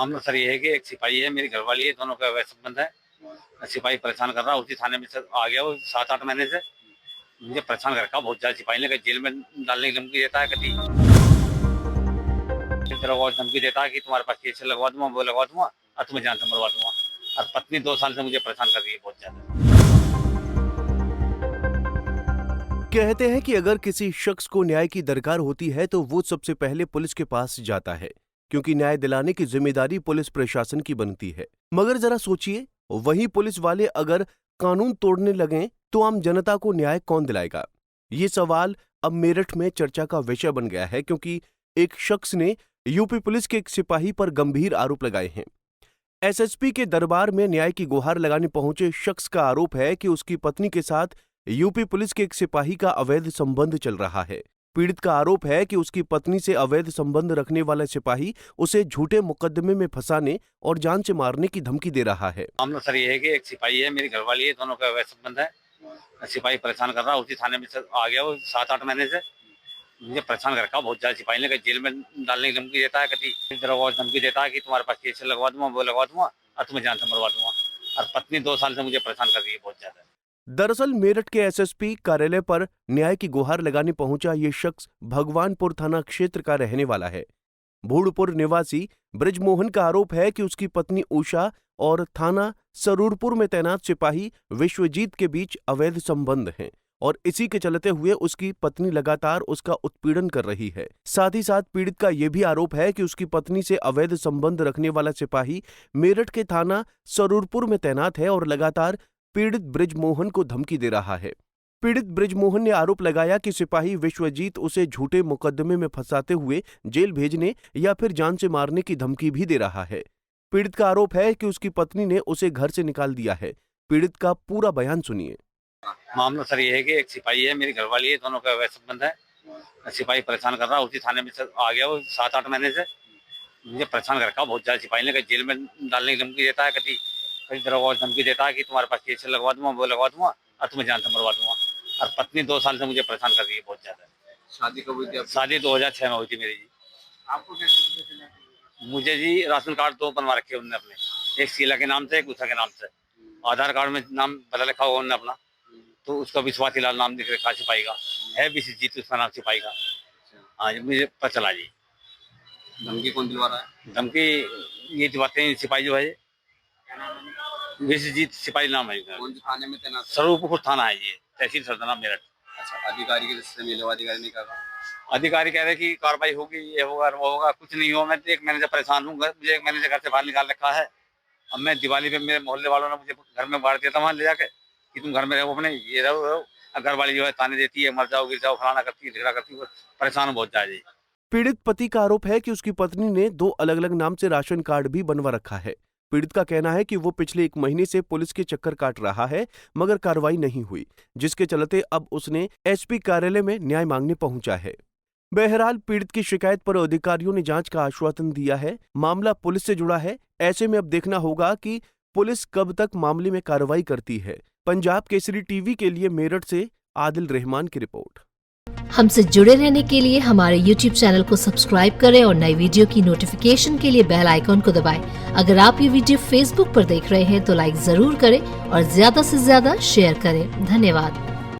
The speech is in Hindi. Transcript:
मामला सर ये है कि एक सिपाही है, मेरी घरवाली है, दोनों का वैसे संबंध है। सिपाही परेशान कर रहा है, उसी थाने में सर आ गया वो 7-8 महीने से। मुझे परेशान कर रखा बहुत ज्यादा। सिपाही ने कहा जेल में डालने की धमकी देता है, कभी तेरा वो धमकी देता है कि तुम्हारे पास केस लगवा दूंगा, वो लगवा दूंगा और तुम्हें जान से मरवा दूंगा। और पत्नी 2 साल से मुझे परेशान कर रही है बहुत ज्यादा। कहते हैं कि अगर किसी शख्स को न्याय की दरकार होती है तो वो सबसे पहले पुलिस के पास जाता है, क्योंकि न्याय दिलाने की जिम्मेदारी पुलिस प्रशासन की बनती है। मगर जरा सोचिए, वही पुलिस वाले अगर कानून तोड़ने लगें तो आम जनता को न्याय कौन दिलाएगा? ये सवाल अब मेरठ में चर्चा का विषय बन गया है, क्योंकि एक शख्स ने यूपी पुलिस के एक सिपाही पर गंभीर आरोप लगाए हैं। एसएसपी के दरबार में न्याय की गुहार लगाने पहुंचे शख्स का आरोप है कि उसकी पत्नी के साथ यूपी पुलिस के एक सिपाही का अवैध संबंध चल रहा है। पीड़ित का आरोप है कि उसकी पत्नी से अवैध संबंध रखने वाला सिपाही उसे झूठे मुकदमे में फंसाने और जान से मारने की धमकी दे रहा है। मामला सर ये है कि एक सिपाही है, मेरी घरवाली है, दोनों का वैसे संबंध है। सिपाही परेशान कर रहा है, उसी थाने में सर आ गया वो 7-8 महीने से। मुझे परेशान कर रखा बहुत ज्यादा। सिपाही ने कहा जेल में डालने की धमकी देता है, कभी तेरा वो धमकी देता है कि तुम्हारे पास केस लगवा दूंगा, वो लगवा दूंगा और तुम्हें जान से मरवा दूंगा। और पत्नी 2 साल से मुझे परेशान कर रही है बहुत ज्यादा। दरअसल मेरठ के एसएसपी कार्यालय पर न्याय की गुहार लगाने पहुंचा ये शख्स भगवानपुर थाना क्षेत्र का रहने वाला है। भूड़पुर निवासी ब्रिजमोहन का आरोप है कि उसकी पत्नी उषा और थाना सरूरपुर में तैनात सिपाही विश्वजीत के बीच अवैध संबंध हैं और इसी के चलते हुए उसकी पत्नी लगातार उसका उत्पीड़न कर रही है। साथ ही साथ पीड़ित का यह भी आरोप है कि उसकी पत्नी से अवैध संबंध रखने वाला सिपाही मेरठ के थाना सरूरपुर में तैनात है और लगातार पीड़ित ब्रिजमोहन को धमकी दे रहा है। पीड़ित ब्रिजमोहन ने आरोप लगाया कि सिपाही विश्वजीत उसे झूठे मुकदमे में फंसाते हुए जेल भेजने या फिर जान से मारने की धमकी भी दे रहा है। पीड़ित का आरोप है कि उसकी पत्नी ने उसे घर से निकाल दिया है। पीड़ित का पूरा बयान सुनिए। मामला सर ये है कि एक सिपाही है, मेरी घरवाली है, दोनों का वैसे संबंध है। सिपाही परेशान कर रहा है, उसी थाने में सर आ गया वो 7-8 महीने से। मुझे परेशान कर रखा बहुत ज्यादा। सिपाही ने कहा जेल में डालने की धमकी देता है, कभी कई तरह और धमकी देता है कि तुम्हारे पास केस लगवा दूंगा, वो लगवा दूंगा और तुम्हें जान से मरवा दूंगा। और पत्नी 2 साल से मुझे परेशान कर रही है बहुत ज्यादा। शादी कब हुई थी आपकी? शादी 2006 में हुई थी मेरी जी। आपको कैसे? मुझे जी राशन कार्ड 2 बनवा रखे उन्होंने अपने, एक शीला के नाम से, एक उषा के नाम से। आधार कार्ड में नाम बदल रखा हुआ उन्होंने अपना, तो उसका विश्वासी लाल नाम दिख रखा सिपाही का है, विश्वजीत उसका नाम सिपाही का। हाँ जी, मुझे पता चला जी। धमकी कौन दिलवा रहा है? धमकी ये दिलवाते हैं सिपाही जो है, विश्वजीत सिपाही नाम है। कौन से थाने में तैनात? सरूरपुर थाना है ये, तहसील सरदाना मेरठ। अच्छा, अधिकारी के जिससे मिले हो, अधिकारी ने कहा? अधिकारी कह रहे कि कार्रवाई होगी, ये होगा वो होगा। कुछ नहीं हुआ। मैं 1 महीने से परेशान हूँ। मुझे 1 महीने से घर से बाहर निकाल रखा है। अब मैं दिवाली पे मेरे मोहल्ले वालों ने मुझे घर में बांट दिया था वहाँ ले जाके कि तुम घर में रहो, अपने ये रहो। घर वाली जो है ताने देती है, मर जाओ गिर जाओ, फलाना करती है, झगड़ा करती है। परेशान बहुत ज्यादा जी। पीड़ित पति का आरोप है कि उसकी पत्नी ने 2 अलग-अलग नाम से राशन कार्ड भी बनवा रखा है। पीड़ित का कहना है कि वो पिछले 1 महीने से पुलिस के चक्कर काट रहा है, मगर कार्रवाई नहीं हुई, जिसके चलते अब उसने एसपी कार्यालय में न्याय मांगने पहुंचा है। बहरहाल पीड़ित की शिकायत पर अधिकारियों ने जांच का आश्वासन दिया है। मामला पुलिस से जुड़ा है, ऐसे में अब देखना होगा कि पुलिस कब तक मामले में कार्रवाई करती है। पंजाब केसरी टीवी के लिए मेरठ से आदिल रहमान की रिपोर्ट। हमसे जुड़े रहने के लिए हमारे YouTube चैनल को सब्सक्राइब करें और नई वीडियो की नोटिफिकेशन के लिए बेल आइकॉन को दबाएं। अगर आप ये वीडियो Facebook पर देख रहे हैं तो लाइक जरूर करें और ज्यादा से ज्यादा शेयर करें। धन्यवाद।